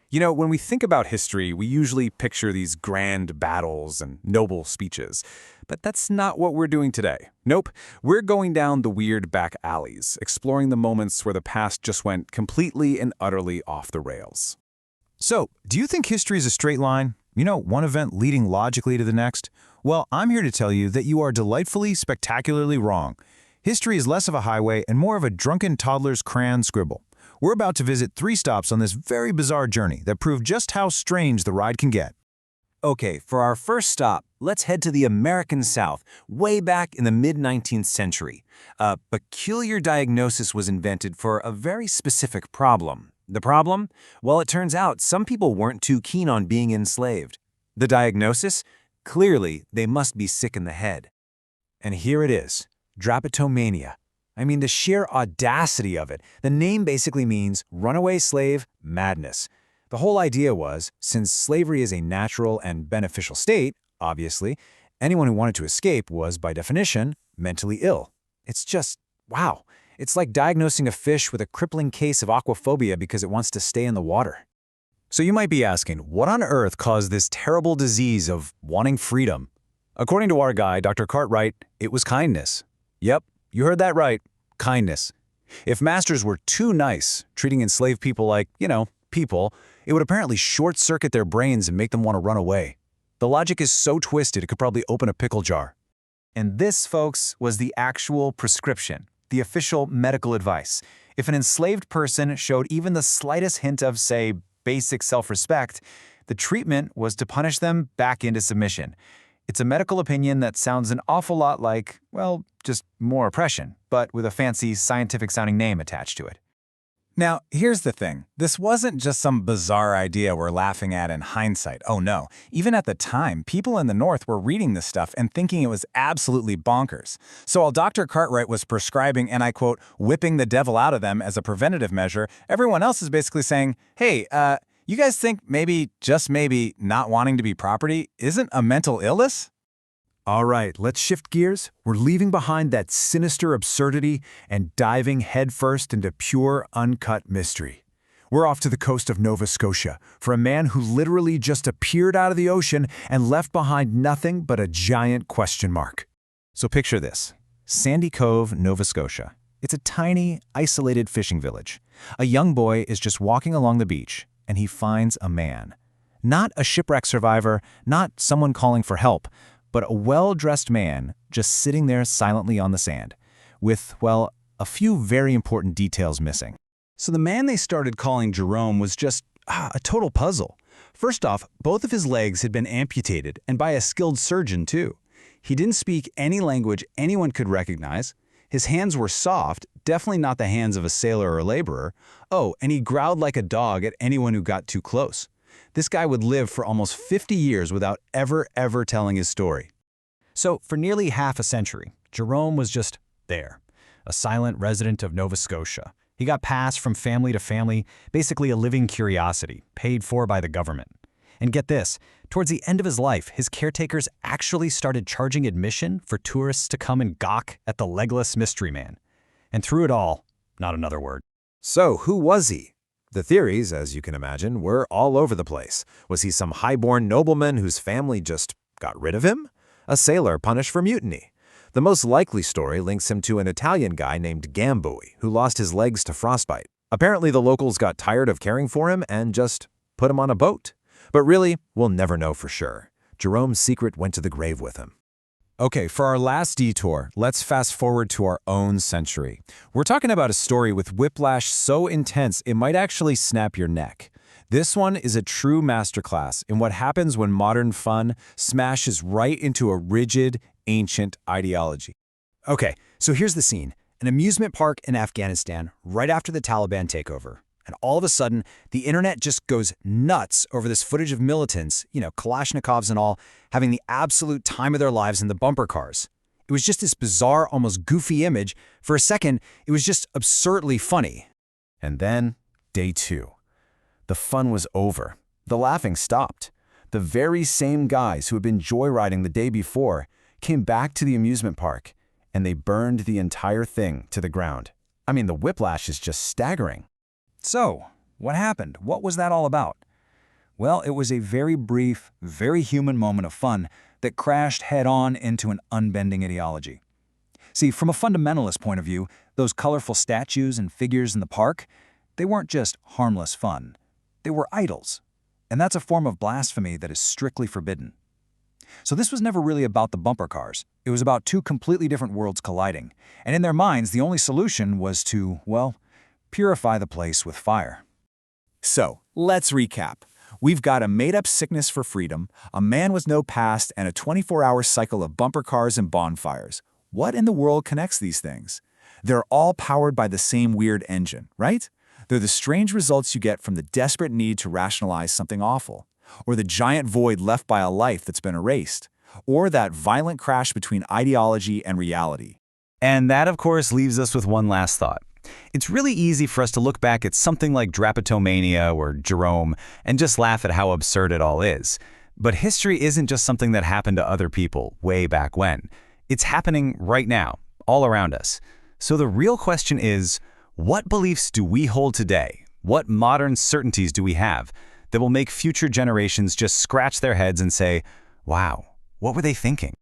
You know, when we think about history, we usually picture these grand battles and noble speeches. But that's not what we're doing today. Nope, we're going down the weird back alleys, exploring the moments where the past just went completely and utterly off the rails. So, do you think history is a straight line? You know, one event leading logically to the next? Well, I'm here to tell you that you are delightfully, spectacularly wrong. History is less of a highway and more of a drunken toddler's crayon scribble. We're about to visit 3 stops on this very bizarre journey that prove just how strange the ride can get. Okay, for our first stop, let's head to the American South, way back in the mid-19th century. A peculiar diagnosis was invented for a very specific problem. The problem? Well, it turns out some people weren't too keen on being enslaved. The diagnosis? Clearly, they must be sick in the head. And here it is, drapetomania. I mean, the sheer audacity of it. The name basically means runaway slave madness. The whole idea was, since slavery is a natural and beneficial state, obviously, anyone who wanted to escape was, by definition, mentally ill. It's just, wow. It's like diagnosing a fish with a crippling case of aquaphobia because it wants to stay in the water. So you might be asking, what on earth caused this terrible disease of wanting freedom? According to our guy, Dr. Cartwright, it was kindness. Yep, you heard that right, kindness. If masters were too nice, treating enslaved people like, people, it would apparently short-circuit their brains and make them want to run away. The logic is so twisted it could probably open a pickle jar. And this, folks, was the actual prescription, the official medical advice. If an enslaved person showed even the slightest hint of, say, basic self-respect, the treatment was to punish them back into submission. It's a medical opinion that sounds an awful lot like, well, just more oppression, but with a fancy scientific-sounding name attached to it. Now, here's the thing. This wasn't just some bizarre idea we're laughing at in hindsight. Oh no. Even at the time, people in the North were reading this stuff and thinking it was absolutely bonkers. So while Dr. Cartwright was prescribing, and I quote, whipping the devil out of them as a preventative measure, everyone else is basically saying, hey, you guys think maybe, just maybe, not wanting to be property isn't a mental illness? All right, let's shift gears. We're leaving behind that sinister absurdity and diving headfirst into pure, uncut mystery. We're off to the coast of Nova Scotia for a man who literally just appeared out of the ocean and left behind nothing but a giant question mark. So picture this. Sandy Cove, Nova Scotia. It's a tiny, isolated fishing village. A young boy is just walking along the beach, and he finds a man. Not a shipwreck survivor, not someone calling for help, but a well-dressed man just sitting there silently on the sand, with, well, a few very important details missing. So the man they started calling Jerome was just a total puzzle. First off, both of his legs had been amputated, and by a skilled surgeon too. He didn't speak any language anyone could recognize. His hands were soft, definitely not the hands of a sailor or a laborer. Oh, and he growled like a dog at anyone who got too close. This guy would live for almost 50 years without ever telling his story. So, for nearly half a century, Jerome was just there, a silent resident of Nova Scotia. He got passed from family to family, basically a living curiosity, paid for by the government. And get this, towards the end of his life, his caretakers actually started charging admission for tourists to come and gawk at the legless mystery man. And through it all, not another word. So, who was he? The theories, as you can imagine, were all over the place. Was he some high-born nobleman whose family just got rid of him? A sailor punished for mutiny? The most likely story links him to an Italian guy named Gambui, who lost his legs to frostbite. Apparently, the locals got tired of caring for him and just put him on a boat. But really, we'll never know for sure. Jerome's secret went to the grave with him. Okay, for our last detour, let's fast forward to our own century. We're talking about a story with whiplash so intense it might actually snap your neck. This one is a true masterclass in what happens when modern fun smashes right into a rigid, ancient ideology. Okay, so here's the scene. An amusement park in Afghanistan right after the Taliban takeover. And all of a sudden, the internet just goes nuts over this footage of militants, Kalashnikovs and all, having the absolute time of their lives in the bumper cars. It was just this bizarre, almost goofy image. For a second, it was just absurdly funny. And then, day 2. The fun was over. The laughing stopped. The very same guys who had been joyriding the day before came back to the amusement park, and they burned the entire thing to the ground. I mean, the whiplash is just staggering. So, what happened? What was that all about? Well, it was a very brief, very human moment of fun that crashed head-on into an unbending ideology. See, from a fundamentalist point of view, those colorful statues and figures in the park, they weren't just harmless fun. They were idols. And that's a form of blasphemy that is strictly forbidden. So this was never really about the bumper cars. It was about two completely different worlds colliding. And in their minds, the only solution was to, well, purify the place with fire. So, let's recap. We've got a made-up sickness for freedom, a man with no past, and a 24-hour cycle of bumper cars and bonfires. What in the world connects these things? They're all powered by the same weird engine, right? They're the strange results you get from the desperate need to rationalize something awful, or the giant void left by a life that's been erased, or that violent crash between ideology and reality. And that, of course, leaves us with one last thought. It's really easy for us to look back at something like Drapetomania or Jerome and just laugh at how absurd it all is. But history isn't just something that happened to other people way back when. It's happening right now, all around us. So the real question is, what beliefs do we hold today? What modern certainties do we have that will make future generations just scratch their heads and say, wow, what were they thinking?